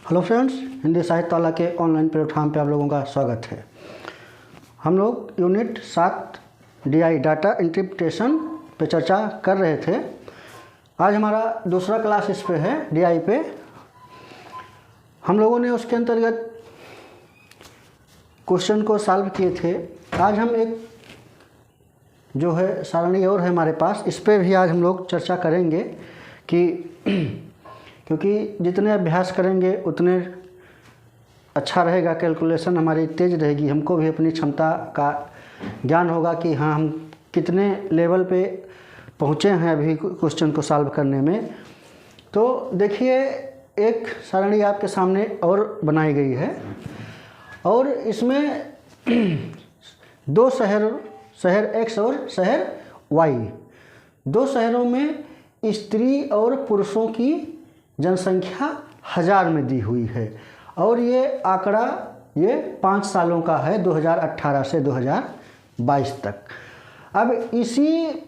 Hello friends, Hindi साहित्य वाला के ऑनलाइन प्लेटफॉर्म पे आप लोगों का स्वागत है। हम लोग यूनिट 7 DI डाटा इंटरप्रिटेशन पे चर्चा कर रहे थे। आज हमारा दूसरा क्लास इस पे है, DI पे। हम लोगों ने उसके अंतर्गत क्वेश्चन को सॉल्व किए थे। आज हम एक जो है सारणी और है हमारे पास, इस पे भी आज हम लोग चर्चा करेंगे कि क्योंकि जितने अभ्यास करेंगे उतने अच्छा रहेगा, कैलकुलेशन हमारी तेज़ रहेगी, हमको भी अपनी क्षमता का ज्ञान होगा कि हाँ हम कितने लेवल पे पहुँचे हैं अभी क्वेश्चन को सॉल्व करने में। तो देखिए, एक सारणी आपके सामने और बनाई गई है और इसमें दो शहर X और शहर Y, दो शहरों में स्त्री और पुरुषों की जनसंख्या 1000 में दी हुई है और ये आंकड़ा 5 सालों का है, 2018 से 2022 तक। अब इसी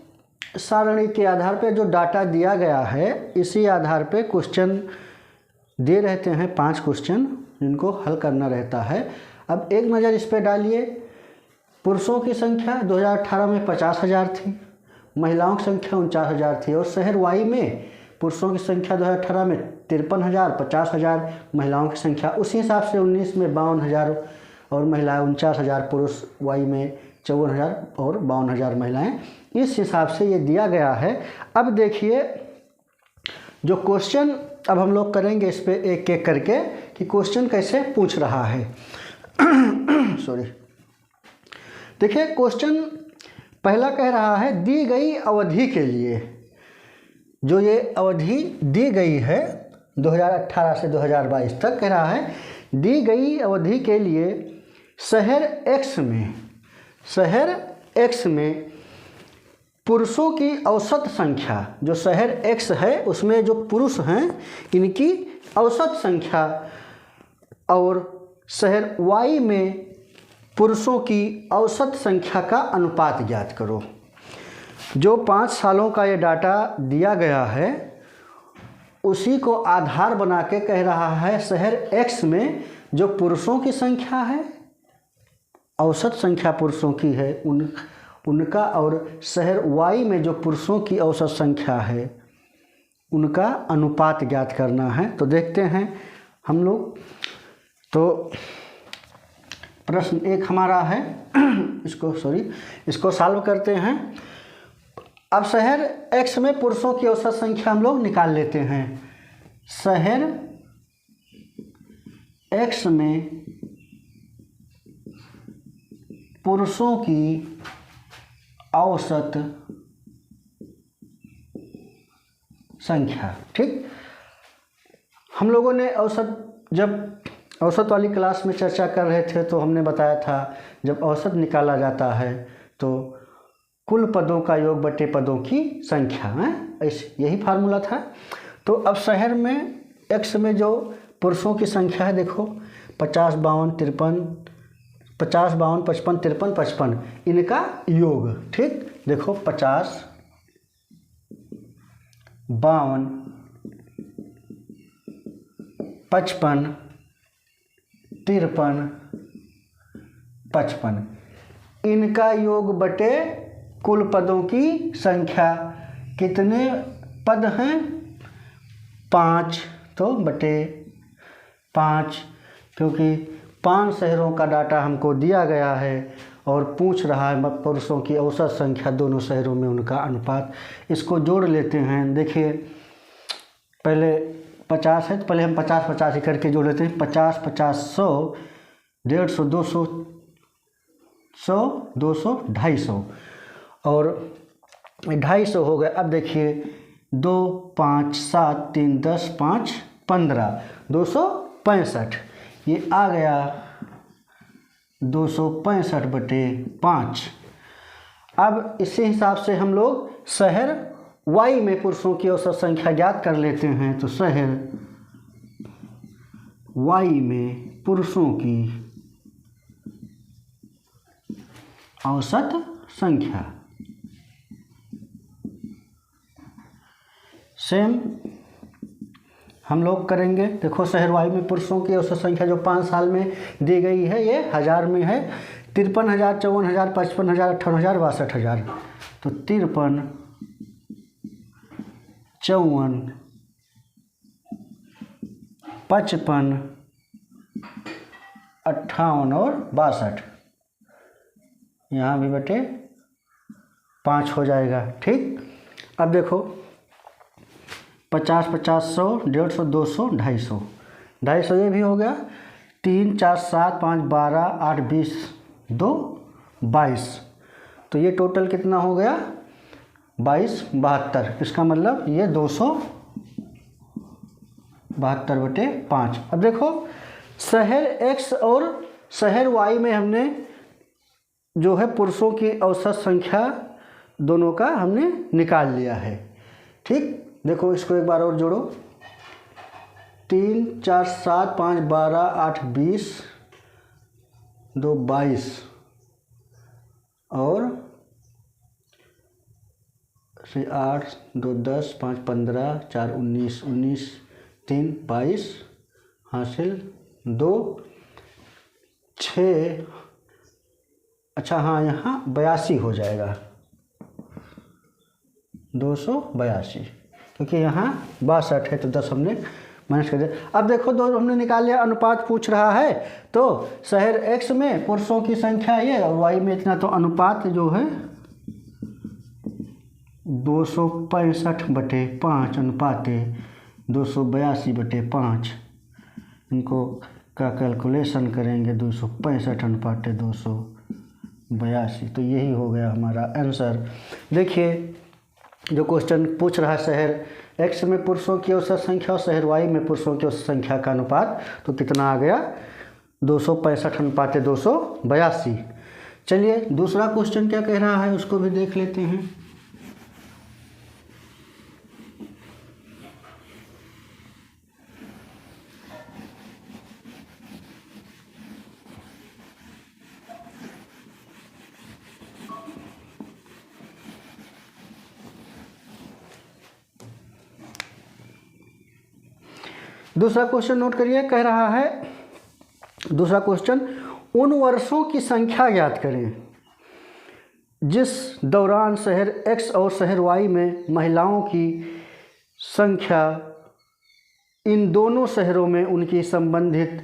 सारणी के आधार पे जो डाटा दिया गया है, इसी आधार पे क्वेश्चन दे रहते हैं, 5 क्वेश्चन जिनको हल करना रहता है। अब एक नज़र इस पे डालिए। पुरुषों की संख्या 2018 में 50,000 थी, महिलाओं की संख्या 49,000 थी और शहर वाई में पुरुषों की संख्या 2018 में 53,000, 50,000, महिलाओं की संख्या उसी हिसाब से 19 में 52,000 और महिलाएं 49,000, पुरुष वाई में 54,000 और 52,000 महिलाएं। इस हिसाब से ये दिया गया है। अब देखिए जो क्वेश्चन अब हम लोग करेंगे इस पे एक एक करके कि क्वेश्चन कैसे पूछ रहा है। सॉरी, देखिए क्वेश्चन पहला कह रहा है दी गई अवधि के लिए, जो ये अवधि दी गई है 2018 से 2022 तक, कह रहा है दी गई अवधि के लिए शहर X में पुरुषों की औसत संख्या, जो शहर X है उसमें जो पुरुष हैं इनकी औसत संख्या, और शहर Y में पुरुषों की औसत संख्या का अनुपात ज्ञात करो। जो 5 सालों का ये डाटा दिया गया है उसी को आधार बना के कह रहा है शहर X में जो पुरुषों की संख्या है, औसत संख्या पुरुषों की है उनका, और शहर Y में जो पुरुषों की औसत संख्या है उनका अनुपात ज्ञात करना है। तो देखते हैं हम लोग। तो प्रश्न 1 हमारा है, इसको सॉल्व करते हैं। अब शहर X में पुरुषों की औसत संख्या हम लोग निकाल लेते हैं। शहर X में पुरुषों की औसत संख्या, ठीक। हम लोगों ने जब औसत वाली क्लास में चर्चा कर रहे थे तो हमने बताया था जब औसत निकाला जाता है तो कुल पदों का योग बटे पदों की संख्या है, यही फार्मूला था। तो अब शहर में X में जो पुरुषों की संख्या है, देखो 50, 52, 53, 50, 52, 55, 53, 55, इनका योग, ठीक। देखो 50, 52, 55, 53, 55, इनका योग बटे कुल पदों की संख्या। कितने पद हैं? 5, तो बटे 5, क्योंकि 5 शहरों का डाटा हमको दिया गया है और पूछ रहा है पुरुषों की औसत संख्या, दोनों शहरों में उनका अनुपात। इसको जोड़ लेते हैं। देखिए पहले 50 है तो पहले हम 50-50 ही करके जोड़ लेते हैं। 50, 50, 100, 150, 200, 100, 200, 250 और 250 हो गए। अब देखिए 2, 5, 7, 3, 10, 5, 15, 265, ये आ गया 265 बटे 5। अब इसी हिसाब से हम लोग शहर Y में पुरुषों की औसत संख्या ज्ञात कर लेते हैं। तो शहर Y में पुरुषों की औसत संख्या, सेम हम लोग करेंगे। देखो शहर वाई में पुरुषों की औसत संख्या जो 5 साल में दी गई है ये 1000 में है। 53,000, 54,000, 55,000, 58,000, 62,000। तो 53, 54, 55, 58 और 62, यहाँ भी बटे 5 हो जाएगा। ठीक, अब देखो 50, 50, 100, 150, 200, 250, 250 ये भी हो गया। 3, 4, 7, 5, 12, 8, 20, 2, 22। तो ये टोटल कितना हो गया 22, 72। इसका मतलब ये 272/5। अब देखो शहर एक्स और शहर वाई में हमने जो है पुरुषों की औसत संख्या दोनों का हमने निकाल लिया है। ठीक, देखो इसको एक बार और जोड़ो। 3, 4, 7, 5, 12, 8, 20, 2, 22 और 8, 2, 10, 5, 15, 4, 19, 19, 3, 22 हासिल 2, 6। अच्छा हाँ, यहाँ 82 हो जाएगा, 282, क्योंकि यहाँ 62 है तो 10 हमने माइनस कर दिया। अब देखो दो हमने निकाल लिया, अनुपात पूछ रहा है तो शहर एक्स में पुरुषों की संख्या ये और वाई में इतना, तो अनुपात जो है 265/5 अनुपात 282/5। इनको का कैलकुलेशन करेंगे 265/282, तो यही हो गया हमारा आंसर। देखिए जो क्वेश्चन पूछ रहा है शहर एक्स में पुरुषों की औसत संख्या और शहर वाई में पुरुषों की औसत संख्या का अनुपात, तो कितना आ गया 265/282। चलिए दूसरा क्वेश्चन क्या कह रहा है उसको भी देख लेते हैं। दूसरा क्वेश्चन नोट करिए, कह रहा है दूसरा क्वेश्चन, उन वर्षों की संख्या ज्ञात करें जिस दौरान शहर एक्स और शहर वाई में महिलाओं की संख्या इन दोनों शहरों में उनकी संबंधित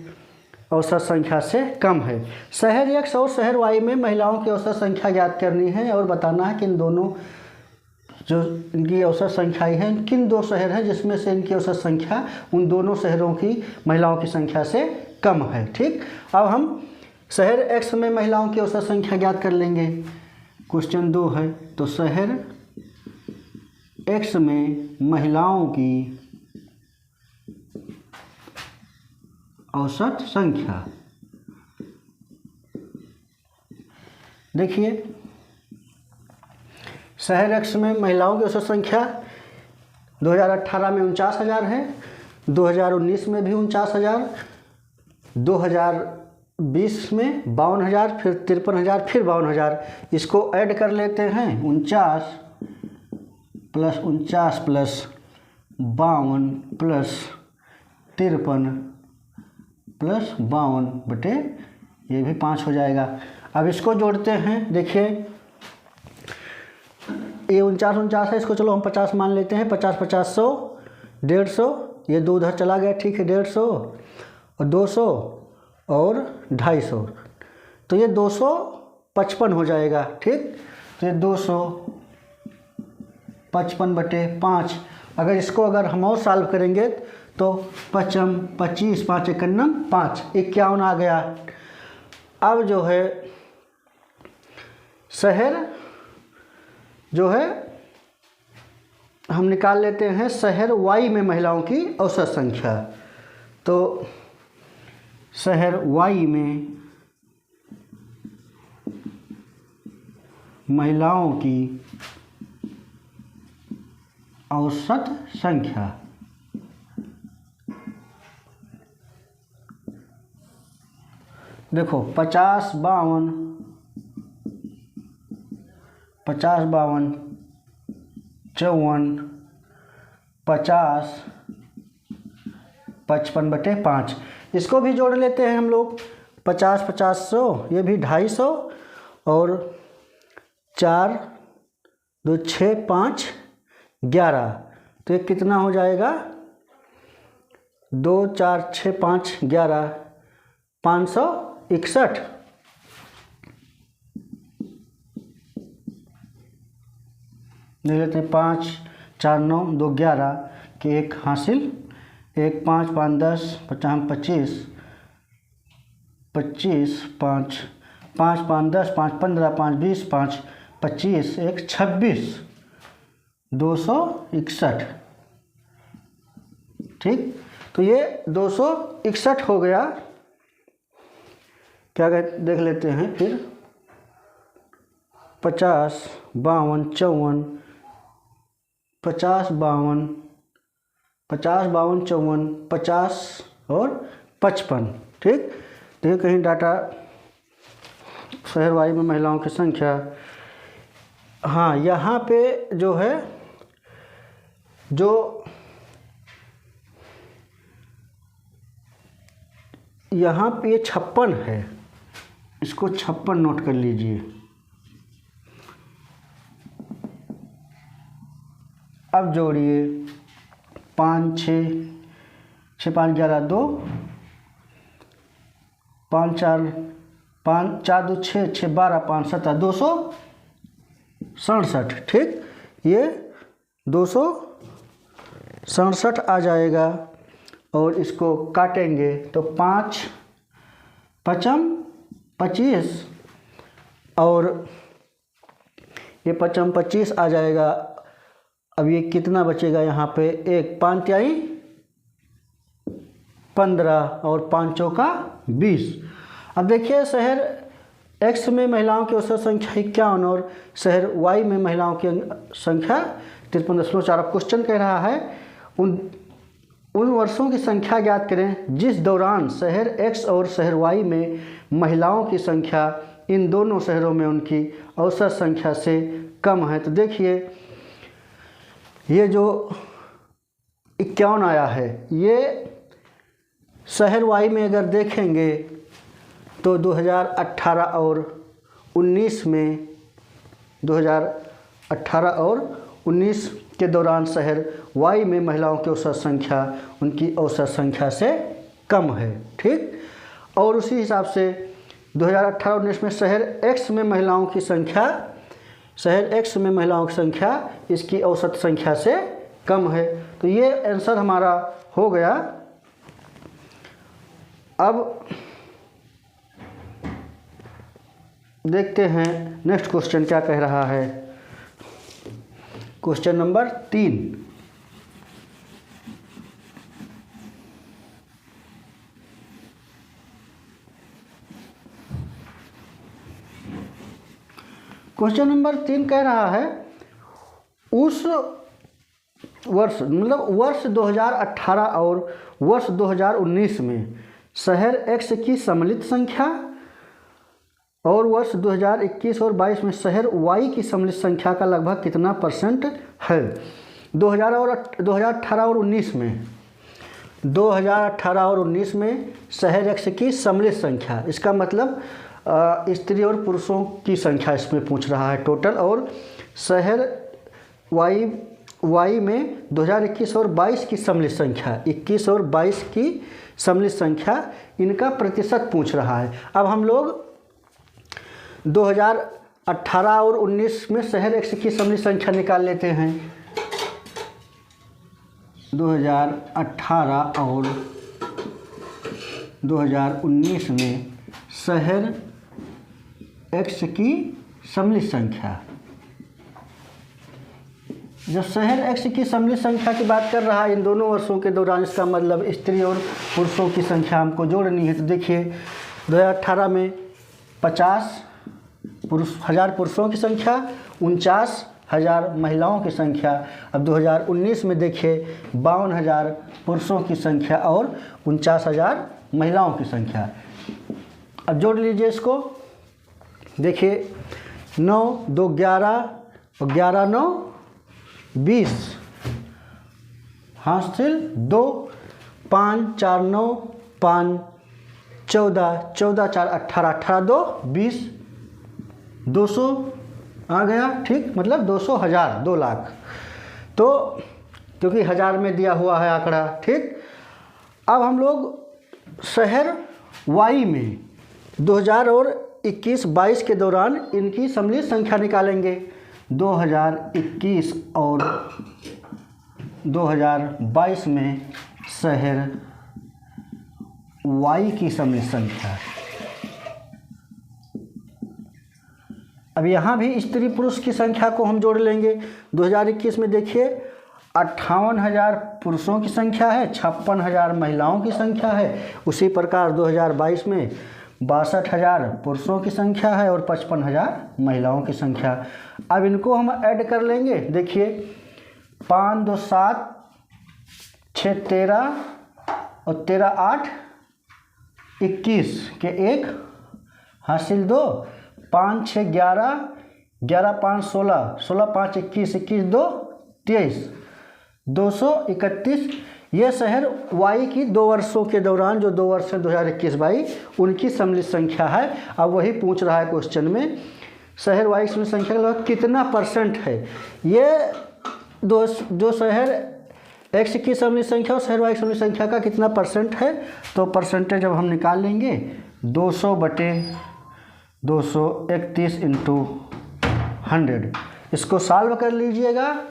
औसत संख्या से कम है। शहर एक्स और शहर वाई में महिलाओं की औसत संख्या ज्ञात करनी है और बताना है कि इन दोनों जो इनकी औसत संख्याएँ हैं, किन दो शहर हैं जिसमें से इनकी औसत संख्या उन दोनों शहरों की महिलाओं की संख्या से कम है। ठीक, अब हम शहर एक्स में महिलाओं की औसत संख्या ज्ञात कर लेंगे। क्वेश्चन 2 है, तो शहर एक्स में महिलाओं की औसत संख्या, देखिए शहर एक्स में महिलाओं की औसत संख्या 2018 में 49,000 है, 2019 में भी 49,000, 2020 में 52,000, फिर 53,000, फिर 52,000। इसको ऐड कर लेते हैं, 49 + 49 + 52 + 53 + 52 बटे ये भी 5 हो जाएगा। अब इसको जोड़ते हैं, देखिए ये 49 है, इसको चलो हम 50 मान लेते हैं। 50, 50, 100, 150, ये 2 उधर चला गया, ठीक है 150 और 200 और 250, तो ये 255 हो जाएगा। ठीक, तो ये 255/5। अगर इसको अगर हम और सॉल्व करेंगे तो 55, 25, 5 × 5, 51 आ गया। अब जो है शहर जो है हम निकाल लेते हैं शहर वाई में महिलाओं की औसत संख्या। तो शहर वाई में महिलाओं की औसत संख्या, देखो 50, 52, 50, 52, 54, 50, 55/5। इसको भी जोड़ लेते हैं हम लोग, 50 50 100, ये भी 250, और 4 2 6 5 11, तो ये कितना हो जाएगा, 2 4 6 5 11, 561। देख लेते हैं, 5 4 9 2 11 के 1 हासिल, 1 5 5 10 50 25 25 5 5 5 10 5 15 5 20 5 25 1 26, 261। ठीक, तो ये 261 हो गया। क्या कहते, देख लेते हैं फिर, 50 52 54, 50 52 50 52 54 50 और 55। ठीक, देखिए कहीं डाटा शहर वाई में महिलाओं की संख्या, हाँ यहाँ पे जो है, जो यहाँ पे ये 56 है, इसको 56 नोट कर लीजिए। अब जोड़िए, 5 6 6 5 11 2, 5 4 5 4 2 6 6 12 5 17, 267। ठीक, ये 267 आ जाएगा, और इसको काटेंगे तो 5 55 25, और ये 55 25 आ जाएगा। अब ये कितना बचेगा यहाँ पे, 1 5 तिहाई 15 और 5 चौका 20। अब देखिए, शहर एक्स में महिलाओं की औसत संख्या 51 और शहर वाई में महिलाओं की संख्या 53.4। अब क्वेश्चन कह रहा है उन वर्षों की संख्या ज्ञात करें जिस दौरान शहर एक्स और शहर वाई में महिलाओं की संख्या इन दोनों शहरों में उनकी औसत संख्या से कम है। तो देखिए, ये जो 51 आया है, ये शहर वाई में अगर देखेंगे तो 2018 और 19 में, 2018 और 19 के दौरान शहर वाई में महिलाओं की औसत संख्या उनकी औसत संख्या से कम है। ठीक, और उसी हिसाब से 2018-19 में शहर एक्स में महिलाओं की संख्या, शहर एक्स में महिलाओं की संख्या इसकी औसत संख्या से कम है। तो ये आंसर हमारा हो गया। अब देखते हैं नेक्स्ट क्वेश्चन क्या कह रहा है। क्वेश्चन नंबर 3, क्वेश्चन नंबर 3 कह रहा है उस वर्ष, मतलब वर्ष 2018 और वर्ष 2019 में शहर एक्स की सम्मिलित संख्या और वर्ष 2021 और 22 में शहर वाई की सम्मिलित संख्या का लगभग कितना % है। 2018 और 19 में, 2018 और 19 में शहर एक्स की सम्मिलित संख्या, इसका मतलब स्त्री और पुरुषों की संख्या इसमें पूछ रहा है टोटल, और शहर वाई में 2021 और 22 की सम्मिलित संख्या, 21 और 22 की सम्मिलित संख्या, इनका प्रतिशत पूछ रहा है। अब हम लोग 2018 और 19 में शहर एक्स की सम्मिलित संख्या निकाल लेते हैं। 2018 और 2019 में शहर एक्स की सम्मिलित संख्या, जब शहर एक्स की सम्मिलित संख्या की बात कर रहा है इन दोनों वर्षों के दौरान, इसका मतलब स्त्री और पुरुषों की संख्या हमको जोड़नी है। तो देखिए 2018 में 50,000 पुरुषों की संख्या, 49,000 महिलाओं की संख्या। अब 2019 में देखिए 52,000 पुरुषों की संख्या और 49,000 महिलाओं की संख्या। अब जोड़ लीजिए इसको, देखिए 9 2 11 और 11 9 20 हासिल 2 5 4 9 5 14 14 4 18 18 2 20 200 आ गया, ठीक, मतलब 200 हज़ार 2 लाख। तो क्योंकि हज़ार में दिया हुआ है आंकड़ा, ठीक। अब हम लोग शहर वाई में 2000 और 21-22 के दौरान इनकी सम्मिलित संख्या निकालेंगे। 2021 और 2022 में शहर वाई की सम्मिलित संख्या। अब यहाँ भी स्त्री पुरुष की संख्या को हम जोड़ लेंगे। 2021 में देखिए 58,000 पुरुषों की संख्या है, 56,000 महिलाओं की संख्या है। उसी प्रकार 2022 में 62,000 पुरुषों की संख्या है और 55,000 महिलाओं की संख्या। अब इनको हम ऐड कर लेंगे। देखिए 5 2 7 6 13 और 13 8 21 के 1 हासिल 2, 5 6 11 11 5 16 16 5 21 21 2 23 231। ये शहर वाई की 2 वर्षों के दौरान, जो 2 वर्ष है 2021-22, उनकी सम्मिलित संख्या है। अब वही पूछ रहा है क्वेश्चन में, शहर वाई की सम्मिलित संख्या लगभग कितना % है। ये जो शहर एक्स की सम्मिलित संख्या और शहर वाई की सम्मिलित संख्या का कितना % है, तो परसेंटेज जब हम निकाल लेंगे 200/231 इंटू 100, इसको सॉल्व कर लीजिएगा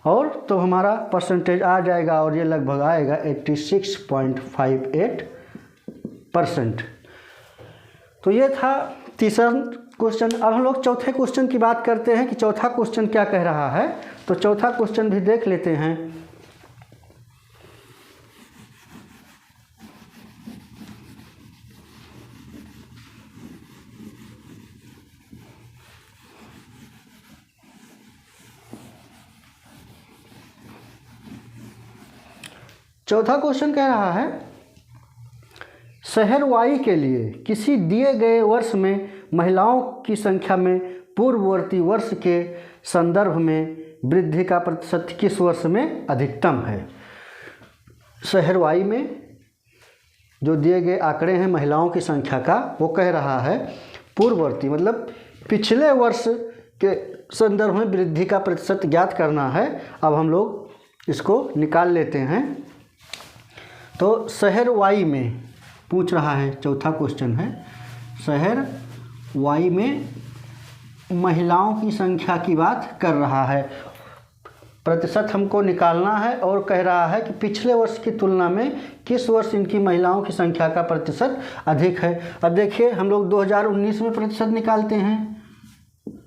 और तो हमारा परसेंटेज आ जाएगा और ये लगभग आएगा 86.58%। तो ये था तीसरा क्वेश्चन। अब हम लोग चौथे क्वेश्चन की बात करते हैं कि चौथा क्वेश्चन क्या कह रहा है। तो चौथा क्वेश्चन भी देख लेते हैं। चौथा क्वेश्चन कह रहा है, शहर वाई के लिए किसी दिए गए वर्ष में महिलाओं की संख्या में पूर्ववर्ती वर्ष के संदर्भ में वृद्धि का प्रतिशत किस वर्ष में अधिकतम है। शहर वाई में जो दिए गए आंकड़े हैं महिलाओं की संख्या का, वो कह रहा है पूर्ववर्ती मतलब पिछले वर्ष के संदर्भ में वृद्धि का प्रतिशत ज्ञात करना है। अब हम लोग इसको निकाल लेते हैं। तो शहर वाई में पूछ रहा है, चौथा क्वेश्चन है, शहर वाई में महिलाओं की संख्या की बात कर रहा है। प्रतिशत हमको निकालना है और कह रहा है कि पिछले वर्ष की तुलना में किस वर्ष इनकी महिलाओं की संख्या का प्रतिशत अधिक है। अब देखिए हम लोग 2019 में प्रतिशत निकालते हैं,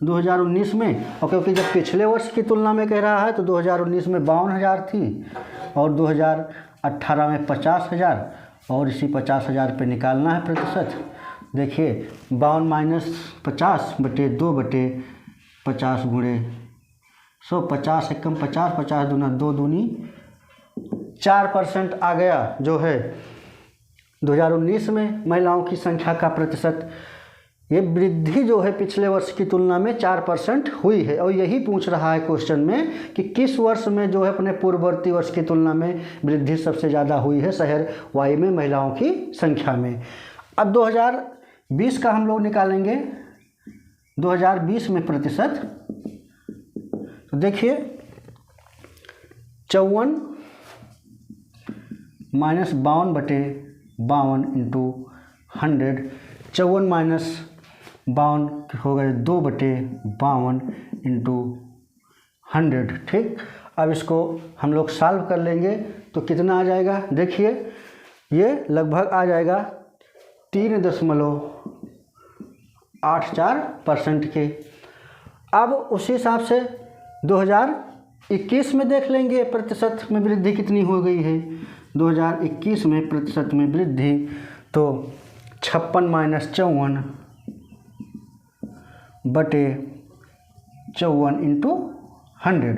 2019 में, और क्योंकि जब पिछले वर्ष की तुलना में कह रहा है तो 2019 में 52,000 थी और 2018 में 50,000 और इसी 50,000 पे निकालना है प्रतिशत। देखिए 52 - 50 बटे 2 बटे 50 गुणे 100, 50 एकम 50, 50 दूना 2 दूनी 4% आ गया, जो है 2019 में महिलाओं की संख्या का प्रतिशत। ये वृद्धि जो है पिछले वर्ष की तुलना में 4% हुई है और यही पूछ रहा है क्वेश्चन में कि किस वर्ष में जो है अपने पूर्ववर्ती वर्ष की तुलना में वृद्धि सबसे ज़्यादा हुई है शहर वाई में महिलाओं की संख्या में। अब 2020 का हम लोग निकालेंगे, 2020 में प्रतिशत। तो देखिए 54 - 52 बटे 52 इंटू 100, 54 - 52 हो गए 2 बटे 52 इंटू 100, ठीक। अब इसको हम लोग सॉल्व कर लेंगे तो कितना आ जाएगा। देखिए ये लगभग आ जाएगा 3.84% के। अब उसी हिसाब से 2021 में देख लेंगे प्रतिशत में वृद्धि कितनी हो गई है। 2021 में प्रतिशत में वृद्धि तो 56 - 54 बटे 54 इंटू 100,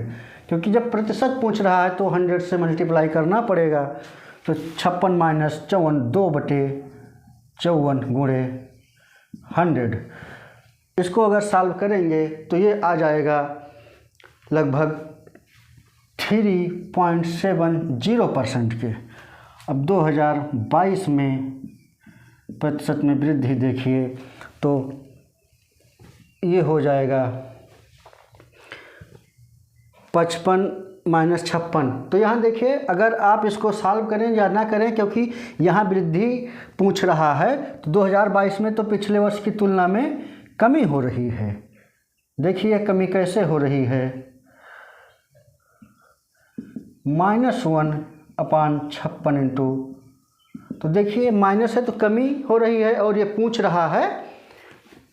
क्योंकि जब प्रतिशत पूछ रहा है तो 100 से मल्टीप्लाई करना पड़ेगा। तो 56 - 54 2 बटे 54 गुणे 100, इसको अगर सॉल्व करेंगे तो ये आ जाएगा लगभग 3.70% के। अब 2022 में प्रतिशत में वृद्धि देखिए तो ये हो जाएगा 55 माइनस 56। तो यहाँ देखिए अगर आप इसको सॉल्व करें या ना करें, क्योंकि यहाँ वृद्धि पूछ रहा है, तो 2022 में तो पिछले वर्ष की तुलना में कमी हो रही है। देखिए कमी कैसे हो रही है, -1/56 इंटू, तो देखिए माइनस है तो कमी हो रही है, और ये पूछ रहा है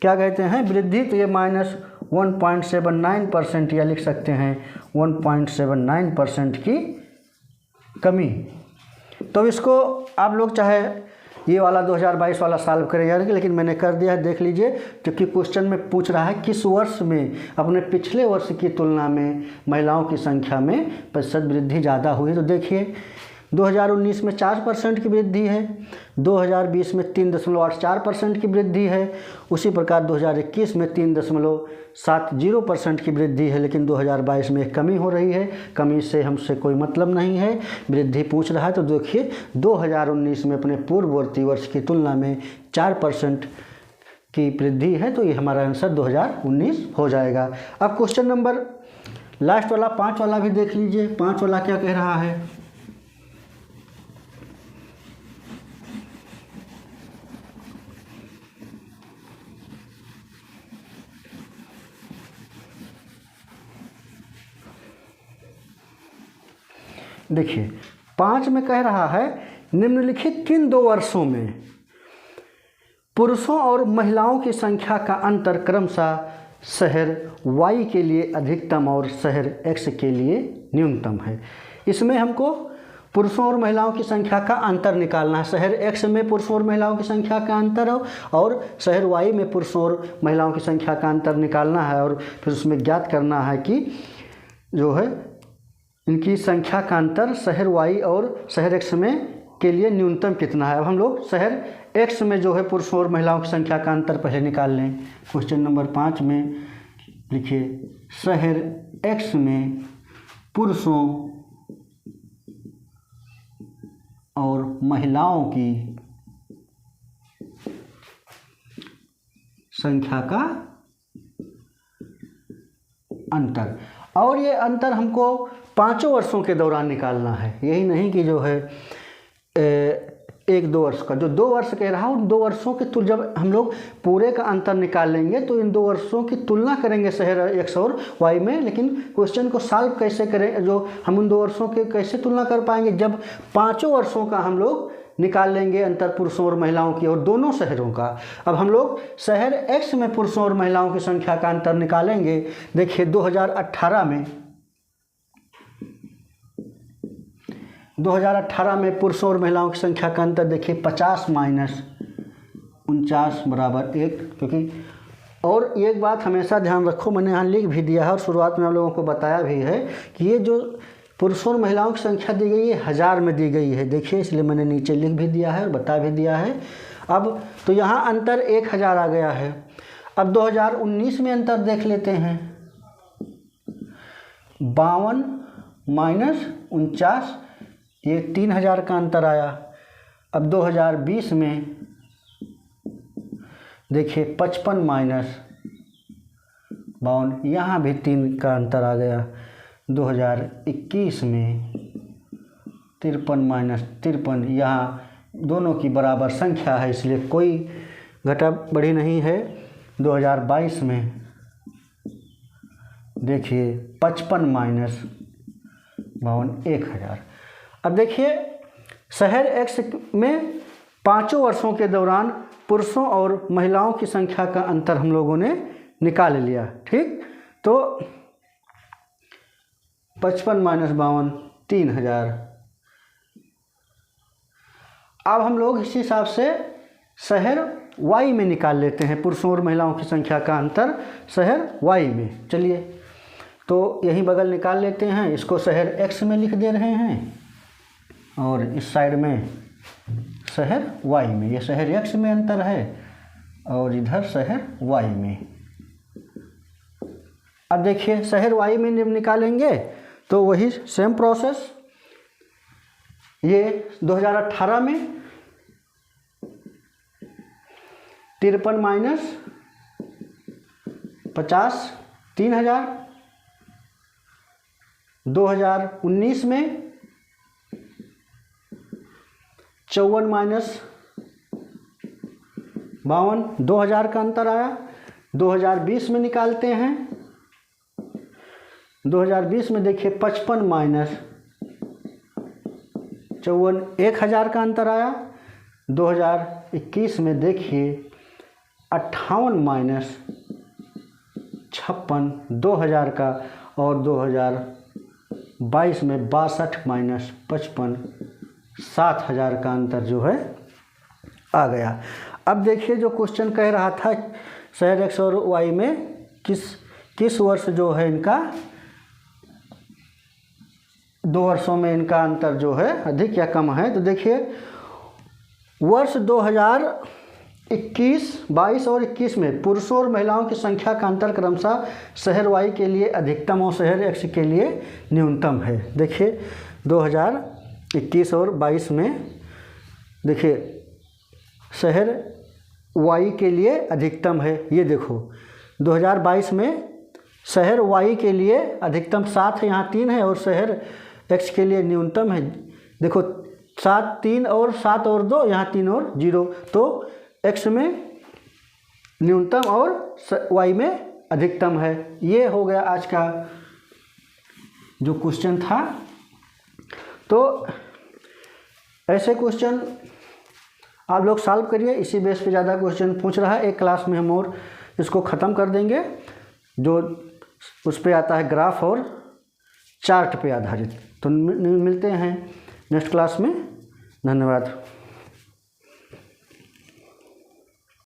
क्या कहते हैं वृद्धि, तो ये -1.79% या लिख सकते हैं 1.79% की कमी। तो इसको आप लोग चाहे ये वाला 2022 वाला सॉल्व करें यार, लेकिन मैंने कर दिया है, देख लीजिए। क्योंकि क्वेश्चन में पूछ रहा है किस वर्ष में अपने पिछले वर्ष की तुलना में महिलाओं की संख्या में प्रतिशत वृद्धि ज़्यादा हुई। तो देखिए 2019 में 4% की वृद्धि है, 2020 में 3.84% की वृद्धि है, उसी प्रकार 2021 में 3.70% की वृद्धि है। लेकिन 2022 में एक कमी हो रही है, कमी से हमसे कोई मतलब नहीं है, वृद्धि पूछ रहा है। तो देखिए 2019 में अपने पूर्ववर्ती वर्ष की तुलना में 4% की वृद्धि है, तो ये हमारा आंसर 2019 हो जाएगा। अब क्वेश्चन नंबर लास्ट वाला 5 वाला भी देख लीजिए। 5 वाला क्या कह रहा है, देखिए 5 में कह रहा है निम्नलिखित किन 2 वर्षों में पुरुषों और महिलाओं की संख्या का अंतर क्रमशः शहर Y के लिए अधिकतम और शहर X के लिए न्यूनतम है। इसमें हमको पुरुषों और महिलाओं की संख्या का अंतर निकालना है। शहर X में पुरुषों और महिलाओं की संख्या का अंतर हो और शहर Y में पुरुषों और महिलाओं की संख्या का अंतर निकालना है, और फिर उसमें ज्ञात करना है कि जो है इनकी संख्या का अंतर शहर Y और शहर X में के लिए न्यूनतम कितना है। अब हम लोग शहर X में जो है पुरुषों और महिलाओं की संख्या का अंतर पहले निकाल लें। क्वेश्चन नंबर 5 में लिखिए शहर X में पुरुषों और महिलाओं की संख्या का अंतर, और ये अंतर हमको 5 वर्षों के दौरान निकालना है। यही नहीं कि जो है 1-2 वर्ष का, जो 2 वर्ष कह रहा है उन 2 वर्षों की जब हम लोग पूरे का अंतर निकाल लेंगे तो इन 2 वर्षों की तुलना करेंगे शहर X और Y में। लेकिन क्वेश्चन को सॉल्व कैसे करें, जो हम उन 2 वर्षों के कैसे तुलना कर पाएंगे, जब 5 वर्षों का हम लोग निकाल लेंगे अंतर पुरुषों और महिलाओं की और दोनों शहरों का। अब हम लोग शहर X में पुरुषों और महिलाओं की संख्या का अंतर निकालेंगे। देखिए 2018 में पुरुषों और महिलाओं की संख्या का अंतर देखिए 50 माइनस 49 बराबर 1। क्योंकि और एक बात हमेशा ध्यान रखो, मैंने यहाँ लिख भी दिया है और शुरुआत में आप लोगों को बताया भी है कि ये जो पुरुषों और महिलाओं की संख्या दी गई है 1000 में दी गई है। देखिए इसलिए मैंने नीचे लिख भी दिया है और बता भी दिया है। अब तो यहाँ अंतर 1000 आ गया है। अब 2019 में अंतर देख लेते हैं, 52 माइनस 49, ये 3000 का अंतर आया। अब 2020 में देखिए 55 माइनस 52, यहाँ भी 3 का अंतर आ गया। 2021 में 53 माइनस 53, यहाँ दोनों की बराबर संख्या है इसलिए कोई घटा बढ़ी नहीं है। 2022 में देखिए 55 माइनस 52 1000। अब देखिए शहर X में 5 वर्षों के दौरान पुरुषों और महिलाओं की संख्या का अंतर हम लोगों ने निकाल लिया। ठीक, तो 55 माइनस 52 3000। अब हम लोग इस हिसाब से शहर Y में निकाल लेते हैं पुरुषों और महिलाओं की संख्या का अंतर शहर Y में। चलिए तो यहीं बगल निकाल लेते हैं, इसको शहर X में लिख दे रहे हैं और इस साइड में शहर Y में। ये शहर X में अंतर है और इधर शहर Y में। अब देखिए शहर Y में निकालेंगे तो वही सेम प्रोसेस, ये 2018 में 53 माइनस 50 3000। 2019 में 54 माइनस 52 2000 का अंतर आया। 2020 में निकालते हैं, 2020 में देखिए 55 माइनस 54 1000 का अंतर आया। 2021 में देखिए 58 माइनस 56 2000 का, और 2022 में 62 माइनस 55 7000 का अंतर जो है आ गया। अब देखिए जो क्वेश्चन कह रहा था शहर एक्स और वाई में किस वर्ष जो है इनका 2 वर्षों में इनका अंतर जो है अधिक या कम है। तो देखिए वर्ष 2021, 22 और 21 में पुरुषों और महिलाओं की संख्या का अंतर क्रमशः शहर वाई के लिए अधिकतम और शहर एक्स के लिए न्यूनतम है। देखिए 2021 और 22 में देखिए शहर वाई के लिए अधिकतम है। ये देखो 2022 में शहर वाई के लिए अधिकतम 7 है, यहाँ 3 है, और शहर एक्स के लिए न्यूनतम है। देखो 7 3 और 7 और 2, यहाँ 3 और 0, तो एक्स में न्यूनतम और वाई में अधिकतम है। ये हो गया आज का जो क्वेश्चन था। तो ऐसे क्वेश्चन आप लोग सॉल्व करिए, इसी बेस पे ज़्यादा क्वेश्चन पूछ रहा है। एक क्लास में हम और इसको ख़त्म कर देंगे, जो उस पे आता है ग्राफ और चार्ट पे आधारित। तो मिलते हैं नेक्स्ट क्लास में। धन्यवाद।